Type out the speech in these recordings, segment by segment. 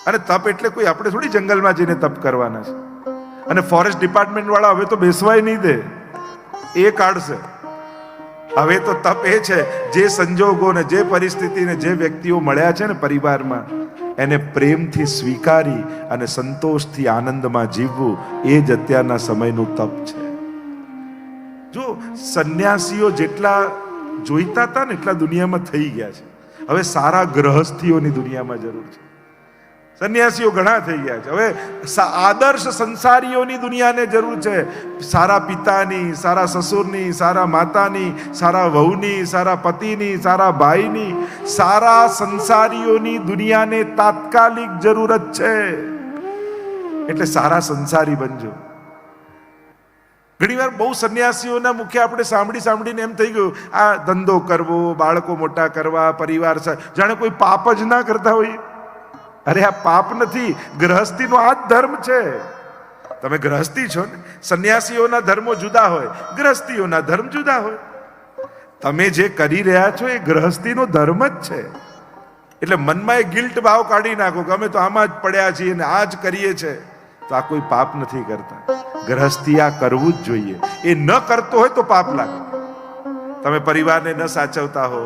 અને તપ એટલે કોઈ આપણે થોડી જંગલમાં જઈને તપ કરવાના છે. અને ફોરેસ્ટ ડિપાર્ટમેન્ટ વાળા હવે તો બેસવાય નહીં દે, એ કાઢશે. હવે તો તપ એ છે જે સંજોગોને, જે પરિસ્થિતિને, જે વ્યક્તિઓ મળ્યા છે ને પરિવારમાં, એને પ્રેમથી સ્વીકારી અને સંતોષથી આનંદમાં જીવવું, એ જ અત્યારના સમયનું તપ છે. જો સંન્યાસીઓ જેટલા જોઈતા હતા ને એટલા દુનિયામાં થઈ ગયા છે. હવે સારા ગ્રહસ્થીઓની દુનિયામાં જરૂર છે. સંન્યાસીઓ ઘણા થઈ ગયા છે. હવે આદર્શ સંસારીઓની દુનિયાને જરૂર છે. સારા પિતાની, સારા સસુરની, સારા માતાની, સારા વહુની, સારા પતિની, સારા ભાઈની, સારા સંસારીઓની દુનિયાને તાત્કાલિક જરૂરત છે. એટલે સારા સંસારી બનજો. ઘણીવાર બહુ સંન્યાસીઓના મુખે આપણે સાંભળીને એમ થઈ ગયું, આ ધંધો કરવો, બાળકો મોટા કરવા, પરિવાર જાણે કોઈ પાપ જ ના કરતા હોય. અરે આ પાપ નથી, ગ્રહસ્થીનો આ જ ધર્મ છે. તમે ગ્રહસ્થી છો ને, સંન્યાસીઓના ધર્મો જુદા હોય, ગ્રહસ્થીઓના ધર્મ જુદા હોય. તમે જે કરી રહ્યા છો એ ગ્રહસ્થીનો ધર્મ જ છે. એટલે મનમાં એ ગિલ્ટ ભાવ કાઢી નાખો કે અમે તો આમાં જ પડ્યા છીએ ને આ જ કરીએ છીએ, તો આ કોઈ પાપ નથી કરતા. ગ્રહસ્થી આ કરવું જ જોઈએ. એ ન કરતો હોય તો પાપ લાગે. તમે પરિવારને ન સાચવતા હો,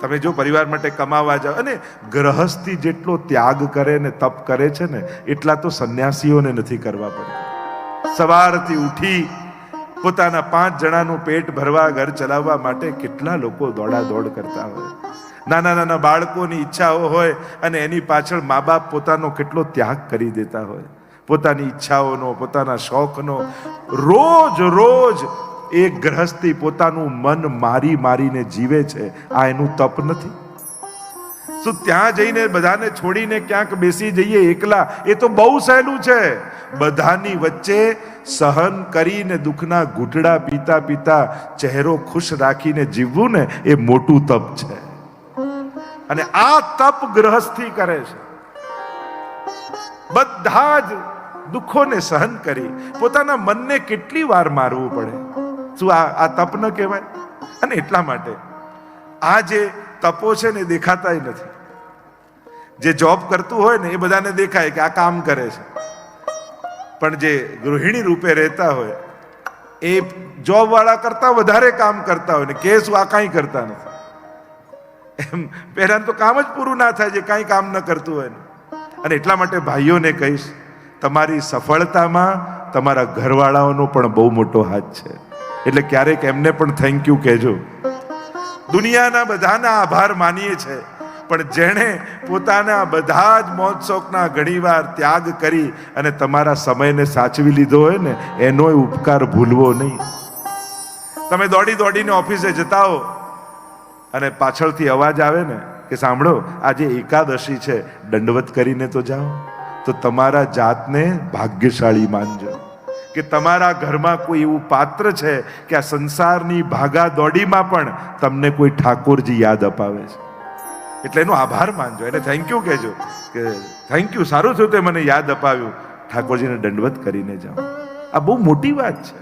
તમે જો પરિવાર માટે કમાવા જાઓ, અને ગ્રહસ્થી જેટલો ત્યાગ કરે ને તપ કરે છે ને એટલા તો સંન્યાસીઓને નથી કરવા પડતા. સવારથી ઉઠી પોતાના 5 જણાનું પેટ ભરવા, ઘર ચલાવવા માટે કેટલા લોકો દોડાદોડ કરતા હોય. નાના નાના બાળકોની ઈચ્છાઓ હોય અને એની પાછળ મા બાપ પોતાનો કેટલો ત્યાગ કરી દેતા હોય. પોતાની ઈચ્છાઓનો, પોતાના શોખનો. રોજ એક ગ્રહસ્થી પોતાનું મન મારીને જીવે છે. આ એનું તપ નથી? શું ત્યાં જઈને બધાને છોડીને ક્યાંક બેસી જઈએ એકલા, એ તો બહુ સહેલું છે. બધાની વચ્ચે સહન કરીને દુઃખના ઘૂંટડા પીતા ચહેરો ખુશ રાખીને જીવવું ને, એ મોટું તપ છે. અને આ તપ ગ્રહસ્થી કરે છે. બધા જ દુઃખોને સહન કરી પોતાના મનને કેટલી વાર મારવું પડે. શું આ તપ ન કહેવાય? અને એટલા માટે આ જે તપો છે ને દેખાતા નથી. જે જોબ કરતું હોય ને એ બધાને દેખાય કે આ કામ કરે છે, પણ જે ગૃહિણી રૂપે રહેતા હોય એ જોબ વાળા કરતા વધારે કામ કરતા હોય ને કે શું આ કાંઈ કરતા નથી. એમ પહેલા તો કામ જ પૂરું ના થાય જે કાંઈ કામ ન કરતું હોય ને. અને એટલા માટે ભાઈઓને કહીશ, તમારી સફળતામાં તમારા ઘરવાળાઓનો પણ બહુ મોટો હાથ છે. એટલે ક્યારેક એમને પણ થેન્ક યુ કહેજો. દુનિયાના બધાના આભાર માનીએ છે, પણ જેણે પોતાના બધા જ મોજ શોખના ઘણીવાર ત્યાગ કરી અને તમારા સમયને સાચવી લીધો હોય ને, એનો ઉપકાર ભૂલવો નહીં. તમે દોડીને ઓફિસે જતા હો અને પાછળથી અવાજ આવે ને કે સાંભળો આજે એકાદશી છે, દંડવત કરીને તો જાઓ, તો તમારા જાતને ભાગ્યશાળી માનજો કે તમારા ઘરમાં કોઈ એવું પાત્ર છે કે આ સંસારની ભાગા દોડીમાં પણ તમને કોઈ ઠાકોરજી યાદ અપાવે છે. એટલે એનો આભાર માનજો, એને થેન્ક યુ કહેજો કે થેન્ક યુ, સારું થયું તે મને યાદ અપાવ્યું, ઠાકોરજીને દંડવત કરીને જાઓ. આ બહુ મોટી વાત છે.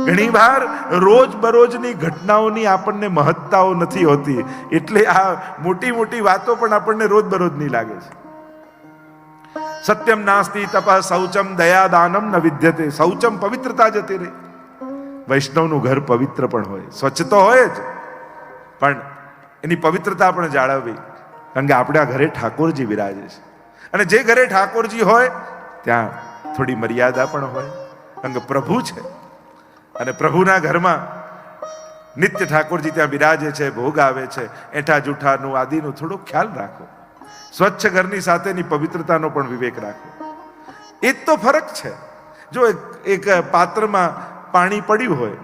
ઘણીવાર રોજબરોજની ઘટનાઓની આપણને મહત્તાઓ નથી હોતી, એટલે આ મોટી વાતો પણ આપણને રોજબરોજની લાગે છે. સત્યમ નાસ્તિ તપઃ શૌચમ દયા દાનમ ન વિદ્યતે. શૌચમ પવિત્રતા જતી રહી. વૈષ્ણવનું ઘર પવિત્ર પણ હોય, સ્વચ્છ તો હોય જ, પણ એની પવિત્રતા પણ જાળવવી. કારણ કે આપણા ઘરે ઠાકોરજી વિરાજે છે, અને જે ઘરે ઠાકોરજી હોય ત્યાં થોડી મર્યાદા પણ હોય. કારણ કે પ્રભુ છે અને પ્રભુના ઘરમાં નિત્ય ઠાકોરજી ત્યાં બિરાજે છે, ભોગ આવે છે. એઠા જૂઠાનું આદિનું થોડો ખ્યાલ રાખો. સ્વચ્છ ઘરની સાથેની પવિત્રતાનો પણ વિવેક રાખો. એ જ તો ફરક છે. જો એક પાત્રમાં પાણી પડ્યું હોય,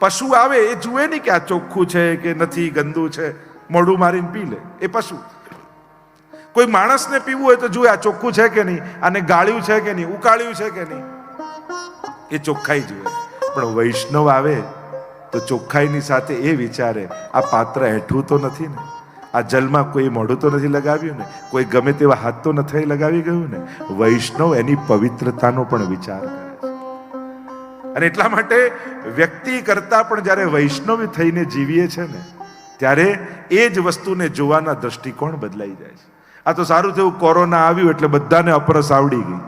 પશુ આવે એ જુએ નહીં કે આ ચોખ્ખું છે કે નથી, ગંદુ છે, મોઢું મારીને પી લે એ પશુ. કોઈ માણસને પીવું હોય તો જુએ આ ચોખ્ખું છે કે નહીં, આને ગાળ્યું છે કે નહીં, ઉકાળ્યું છે કે નહીં, એ ચોખ્ખાઈ જુએ. પણ વૈષ્ણવ આવે તો ચોખ્ખાઈની સાથે એ વિચારે આ પાત્ર એઠું તો નથી ને, આ જલમાં કોઈ મોઢું તો નથી લગાવ્યું ને, કોઈ ગમે તેવા હાથ તો નથી લગાવી ગયું ને. વૈષ્ણવ એની પવિત્રતાનો પણ વિચાર કરે છે. અને એટલા માટે વ્યક્તિ કરતા પણ જ્યારે વૈષ્ણવ થઈને જીવીએ છે ને, ત્યારે એ જ વસ્તુને જોવાના દ્રષ્ટિકોણ બદલાઈ જાય છે. આ તો સારું થયું કોરોના આવ્યું એટલે બધાને અપરસ આવડી ગઈ.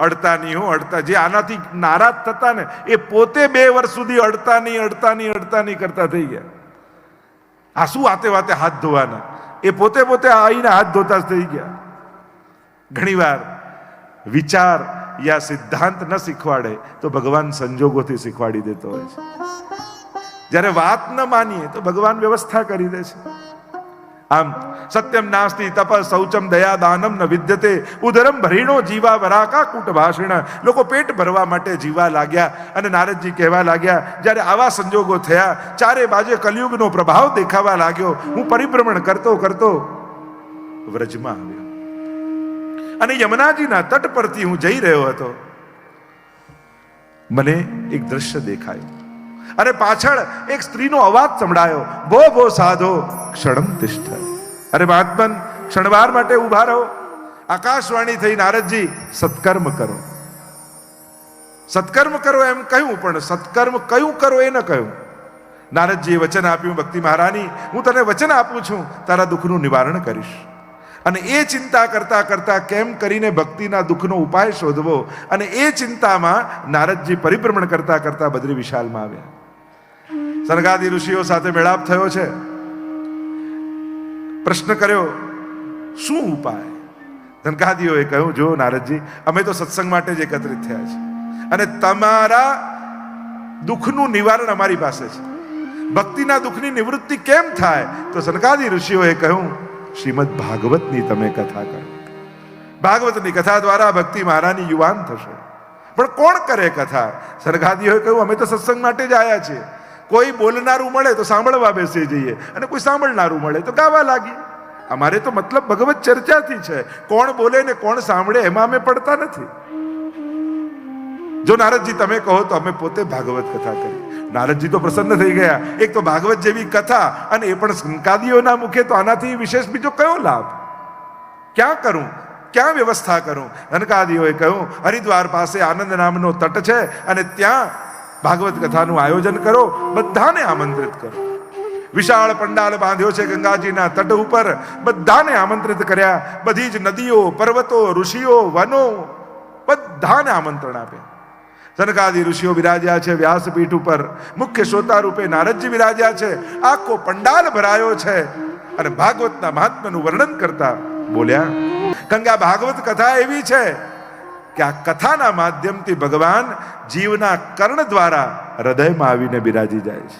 અડતા નહીં હું અડતા, જે આનાથી નારાજ થતા ને એ પોતે 2 વર્ષ સુધી અડતા નહીં કરતા થઈ ગયા. આ શું વાતે વાતે હાથ ધોવાના, એ પોતે આવીને હાથ ધોતા જ થઈ ગયા. ઘણી વાર વિચાર યા સિદ્ધાંત ન શીખવાડે તો ભગવાન સંજોગોથી શીખવાડી દેતો હોય છે. જ્યારે વાત ન માનીએ તો ભગવાન વ્યવસ્થા કરી દે છે. આમ સત્યમ નાસ્તિ તપ શૌચમ દયા દાનમ ન વિદ્યતે ઉદરમ ભરીણો જીવા વરાકા કૂટ ભાષણ. લોકો પેટ ભરવા માટે જીવા લાગ્યા અને નારદજી કહેવા લાગ્યા, જ્યારે આવા સંજોગો થયા, ચારે બાજુ કલયુગનો પ્રભાવ દેખાવા લાગ્યો, હું પરિભ્રમણ કરતો વ્રજમાં આવ્યો અને યમુનાજીના તટ પરથી હું જઈ રહ્યો હતો. મને એક દ્રશ્ય દેખાયું અને પાછળ એક સ્ત્રીનો અવાજ સંભળાયો, ભો ભો સાધો ક્ષણમ તિષ્ઠ. અરે મહાત્મન, ક્ષણવાર માટે ઉભા રહો. આકાશવાણી થઈ, નારદજી સત્કર્મ કરો, સત્કર્મ કરો એમ કહ્યું, પણ સત્કર્મ કયું કરો એ ન કહ્યું. નારદજીએ વચન આપ્યું, ભક્તિ મહારાની, હું તને વચન આપું છું, તારા દુઃખનું નિવારણ કરીશ. અને એ ચિંતા કરતા કેમ કરીને ભક્તિના દુઃખનો ઉપાય શોધવો, અને એ ચિંતામાં નારદજી પરિભ્રમણ કરતા બદ્રી વિશાલમાં આવ્યા. સનકાદિ ઋષિઓ સાથે મેળાપ થયો છે. પ્રશ્ન કર્યો, શું ઉપાય? સનકાદિઓએ કહ્યું, જો નારદજી, અમે તો સત્સંગ માટે જ એકત્રિત થયા છે અને તમારા દુઃખનું નિવારણ અમારી પાસે છે. ભક્તિના દુઃખની નિવૃત્તિ કેમ થાય? તો સનકાદિ ઋષિઓએ કહ્યું, શ્રીમદ ભાગવતની તમે કથા કરો. ભાગવતની કથા દ્વારા ભક્તિ મહારાની યુવાન થશે. પણ કોણ કરે કથા? સનકાદિઓએ કહ્યું, અમે તો સત્સંગ માટે જ આવ્યા છીએ. કોઈ બોલનારું મળે તો સાંભળવા બેસી જઈએ અને કોઈ સાંભળનારું મળે તો ગાવા લાગીએ. અમારે તો મતલબ ભગવત ચર્ચાથી છે. કોણ બોલે ને કોણ સાંભળે એમાં અમે પડતા નથી. જો નારદજી તમે કહો તો અમે પોતે ભાગવત કથા કરી. નારદજી તો પ્રસન્ન થઈ ગયા. એક તો ભાગવત જેવી કથા અને એ પણ સનકાદિઓના મુખે, તો આનાથી વિશેષ બીજો કયો લાભ? ક્યાં કરું, ક્યાં વ્યવસ્થા કરું? સનકાદિઓએ કહ્યું, હરિદ્વાર પાસે આનંદ નામનો તટ છે અને ત્યાં ભાગવત કથાનું આયોજન કરો, બધાને આમંત્રિત કરો. વિશાળ પંડાલ બાંધ્યો છે ગંગાજીના તટ ઉપર, બધાને આમંત્રિત કર્યા. બધી જ નદીઓ, પર્વતો, ઋષિઓ, વનો, બધાને આમંત્રણ આપ્યા. સનકાદિ ઋષિઓ બિરાજ્યા છે વ્યાસપીઠ ઉપર, મુખ્ય શ્રોતા રૂપે નારદજી બિરાજ્યા છે. આખો પંડાલ ભરાયો છે અને ભાગવતના મહાત્મ્યનું વર્ણન કરતા બોલ્યા, ગંગા ભાગવત કથા એવી છે કે આ કથાના માધ્યમથી ભગવાન જીવના કર્ણ દ્વારા હૃદયમાં આવીને બિરાજી જાય છે.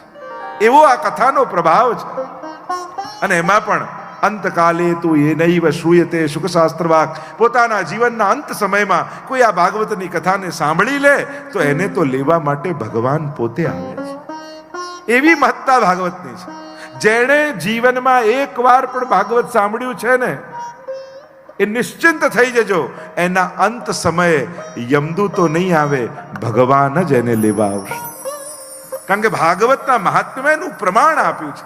એવો આ કથાનો પ્રભાવ છે. અને એમાં પણ અંતકાલે તું એ નૈવ શ્રૂયતે શુકશાસ્ત્રવાક, પોતાના જીવનના અંત સમયમાં કોઈ આ ભાગવતની કથાને સાંભળી લે તો એને તો લેવા માટે ભગવાન પોતે આવે છે. એવી મહત્તા ભાગવતની છે. જેણે જીવનમાં એકવાર પણ ભાગવત સાંભળ્યું છે ને, એ નિશ્ચિંત થઈ જજો, એના અંત સમયે યમદૂતો નહીં આવે, ભગવાન જ એને લેવા આવશે. કારણ કે ભાગવતના મહાત્મ્યનું પ્રમાણ આપ્યું છે.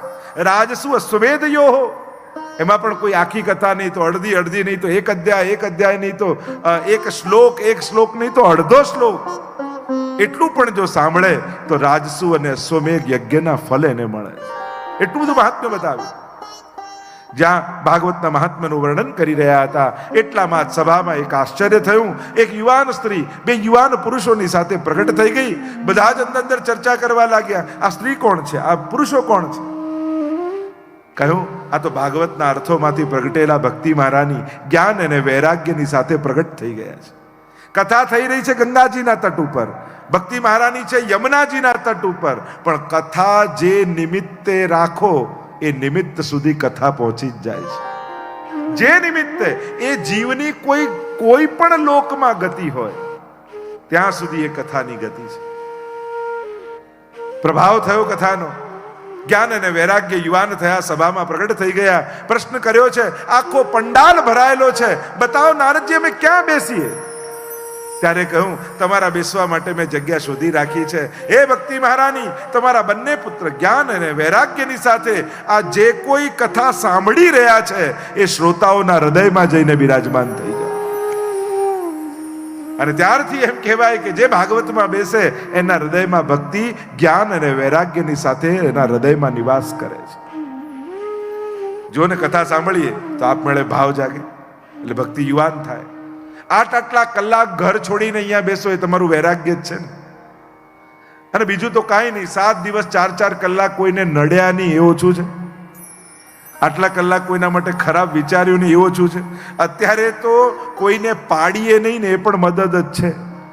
રાજસુ અશ્વમેધયો, એમાં પણ કોઈ આખી કથા નહીં તો અડધી નહીં તો એક અધ્યાય નહીં તો એક શ્લોક નહીં તો અડધો શ્લોક, એટલું પણ જો સાંભળે તો રાજસુ અને અશ્વમેઘ યજ્ઞના ફળ એને મળે. એટલું બધું મહાત્મ્ય બતાવ્યું. જ્યાં ભાગવતના મહાત્મ્યનું વર્ણન કરી રહ્યા હતા એટલામાં સભામાં એક આશ્ચર્ય થયું. એક યુવાન સ્ત્રી 2 યુવાન પુરુષોની સાથે પ્રગટ થઈ ગઈ. બધા જ અંદર ચર્ચા કરવા લાગ્યા, આ સ્ત્રી કોણ છે, આ પુરુષો કોણ છે? કહ્યું, આ તો ભાગવતના અર્થોમાંથી પ્રગટેલા ભક્તિ મહારાની જ્ઞાન અને વૈરાગ્યની સાથે પ્રગટ થઈ ગયા છે. કથા થઈ રહી છે ગંગાજીના તટ ઉપર, ભક્તિ મહારાની છે યમુનાજીના તટ ઉપર. પણ કથા જે નિમિત્તે રાખો એ નિમિત્ત સુધી કથા પહોંચી જ જાય છે. જે નિમિત્તે એ જીવની કોઈ પણ લોકમાં ગતિ હોય ત્યાં સુધી એ કથાની ગતિ છે. પ્રભાવ થયો કથાનો. જ્ઞાન અને વૈરાગ્ય યુવાન થયા, સભામાં પ્રગટ થઈ ગયા. પ્રશ્ન કર્યો છે, આખો પંડાલ ભરાયેલો છે, બતાવો નારદજી અમે ક્યાં બેસીએ? ત્યારે કહ્યું, તમારા બેસવા માટે મેં જગ્યા શોધી રાખી છે. હે ભક્તિ મહારાની, તમારા બંને પુત્ર જ્ઞાન અને વૈરાગ્યની સાથે આ જે કોઈ કથા સાંભળી રહ્યા છે એ શ્રોતાઓના હૃદયમાં જઈને બિરાજમાન થઈ જાય. અને ત્યારથી એમ કહેવાય કે જે ભાગવતમાં બેસે એના હૃદયમાં ભક્તિ, જ્ઞાન અને વૈરાગ્યની સાથે એના હૃદયમાં નિવાસ કરે છે. જો ને કથા સાંભળીએ તો આપમેળે ભાવ જાગે, એટલે ભક્તિ યુવાન થાય. આટલા કલાક ઘર છોડીને અહીંયા બેસો એ તમારું વૈરાગ્ય જ છે ને. અને બીજું તો કાંઈ નહીં, 7 દિવસ 4 કલાક કોઈને નડ્યા નહીં એ ઓછું છે? આટલા કલાક કોઈના માટે ખરાબ વિચાર્યું નહીં એ ઓછું છે? અત્યારે તો કોઈને પાડીએ નહીં ને એ પણ મદદ જ છે,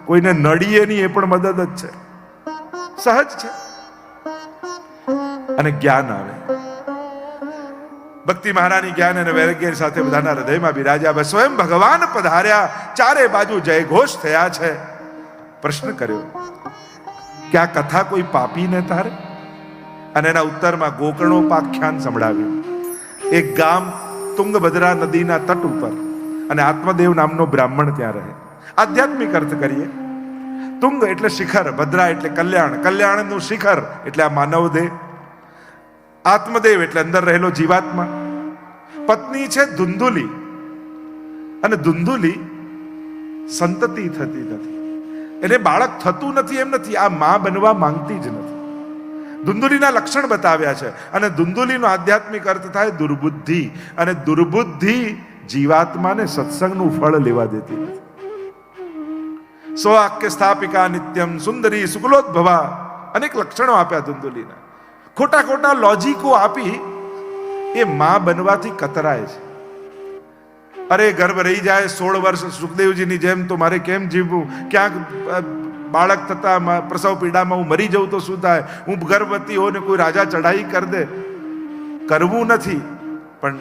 કોઈને નડીએ નહીં એ પણ મદદ જ છે. સહજ છે. અને જ્ઞાન આવે, ભક્તિ મહારાની જ્ઞાન અને વૈરાગ્ય સાથે બધાના હૃદયમાં બિરાજ્યા. સ્વયં ભગવાન પધાર્યા, ચારે બાજુ જય ઘોષ થયા છે. પ્રશ્ન કર્યો કે આ કથા કોઈ પાપીને તારે? અને એના ઉત્તરમાં ગોકર્ણોપાખ્યાન સંભળાવ્યું. એક ગામ તુંગભદ્રા નદીના તટ ઉપર, અને આત્મદેવ નામનો બ્રાહ્મણ ત્યાં રહે. આધ્યાત્મિક અર્થ કરીએ, તુંગ એટલે શિખર, ભદ્રા એટલે કલ્યાણ, કલ્યાણનું શિખર એટલે આ માનવ દેહ, આત્મદેવ એટલે અંદર રહેલો જીવાત્મા. પત્ની છે ધુંધુલી, અને ધુંધુલી સંતતિ થતી નથી, એને બાળક થતું નથી એમ નથી, આ માં બનવા માંગતી જ નથી. ધુંધુલીના લક્ષણ બતાવ્યા છે. અને ધુંધુલીનો આધ્યાત્મિક અર્થ થાય દુર્બુદ્ધિ, અને દુર્બુદ્ધિ જીવાત્માને સત્સંગનું ફળ લેવા દેતી નથી. સ્વાક્ય સ્થાપિકા નિત્યમ સુંદરી સુકલોદ્ભવા, અનેક લક્ષણો આપ્યા ધુંધુલીના. ખોટા ખોટા લોજિકો આપી એ માં બનવાથી કતરાય છે. અરે ગર્ભ રહી જાય 16 વર્ષ સુખદેવજીની જેમ તો મારે કેમ જીવવું? ક્યાંક બાળક થતા પ્રસવ પીડામાં હું મરી જઉં તો શું થાય? હું ગર્ભવતી હોઉં ને કોઈ રાજા ચઢાઈ કરી દે. કરવું નથી, પણ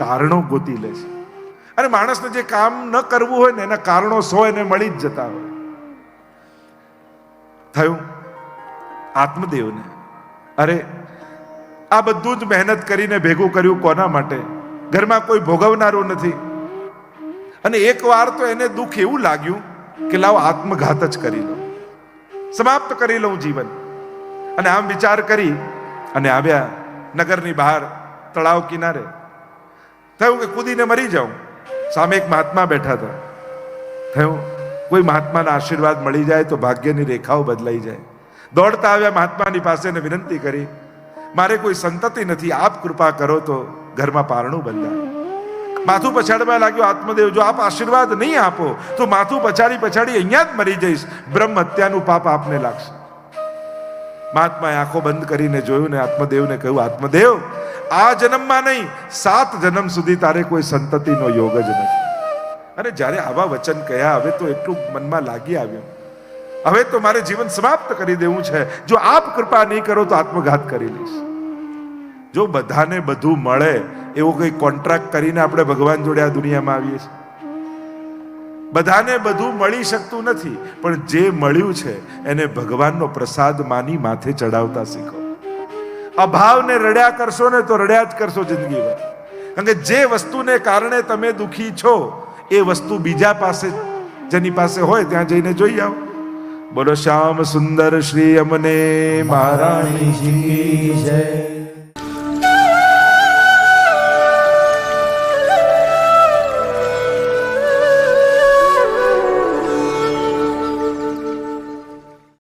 કારણો ગોતી લે છે. અને માણસને જે કામ ન કરવું હોય ને એના કારણો 100 એને મળી જ જતા હોય. થયું આત્મદેવને, અરે આ બધું જ મહેનત કરીને ભેગું કર્યું કોના માટે? ઘરમાં કોઈ ભોગવનારું નથી. અને એક વાર તો એને દુઃખ એવું લાગ્યું કે લાવ આત્મઘાત જ કરી લઉં, સમાપ્ત કરી લઉં જીવન. અને આમ વિચાર કરી અને આવ્યા નગરની બહાર તળાવ કિનારે. થયું કે કૂદીને મરી જાઉં. સામે એક મહાત્મા બેઠા હતા. થયું કોઈ મહાત્માના આશીર્વાદ મળી જાય તો ભાગ્યની રેખાઓ બદલાઈ જાય. દોડતા આવ્યા મહાત્માની પાસે ને વિનંતી કરી, મારે કોઈ સંતતિ નથી, આપ કૃપા કરો તો ઘરમાં પારણું બંધાય. માથું પછાડવા લાગ્યો આત્મદેવ, જો આપ આશીર્વાદ નહીં આપો તો માથું પછાડી પછાડી અહીંયા જ મરી જઈશ, બ્રહ્મ હત્યાનું પાપ આપને લાગશે. મહાત્માએ આંખો બંધ કરીને જોયું ને આત્મદેવને કહ્યું, આત્મદેવ આ જન્મમાં નહીં 7 જન્મ સુધી તારે કોઈ સંતતિનો યોગ જ નથી. અને જ્યારે આવા વચન કહ્યા, હવે તો એટલું મનમાં લાગી આવ્યું, હવે તો મારે જીવન સમાપ્ત કરી દેવું છે. જો આપ કૃપા નહીં કરો તો આત્મઘાત કરી લઈશ. જો બધાને બધું મળે એવો કોઈ કોન્ટ્રાક્ટ કરીને આપણે ભગવાન જોડે આ દુનિયામાં આવીએ છીએ. બધાને બધું મળી શકતું નથી, પણ જે મળ્યું છે એને ભગવાનનો પ્રસાદ માની માથે ચડાવતા શીખો. અભાવને રડ્યા કરશો ને તો રડ્યા જ કરશો જિંદગીભર. કારણ કે જે વસ્તુને કારણે તમે દુખી છો એ વસ્તુ બીજા પાસે, જેની પાસે હોય ત્યાં જઈને જોઈ આવો. બોલો શ્યામ સુંદર શ્રી અમને મહારાણી જી જય.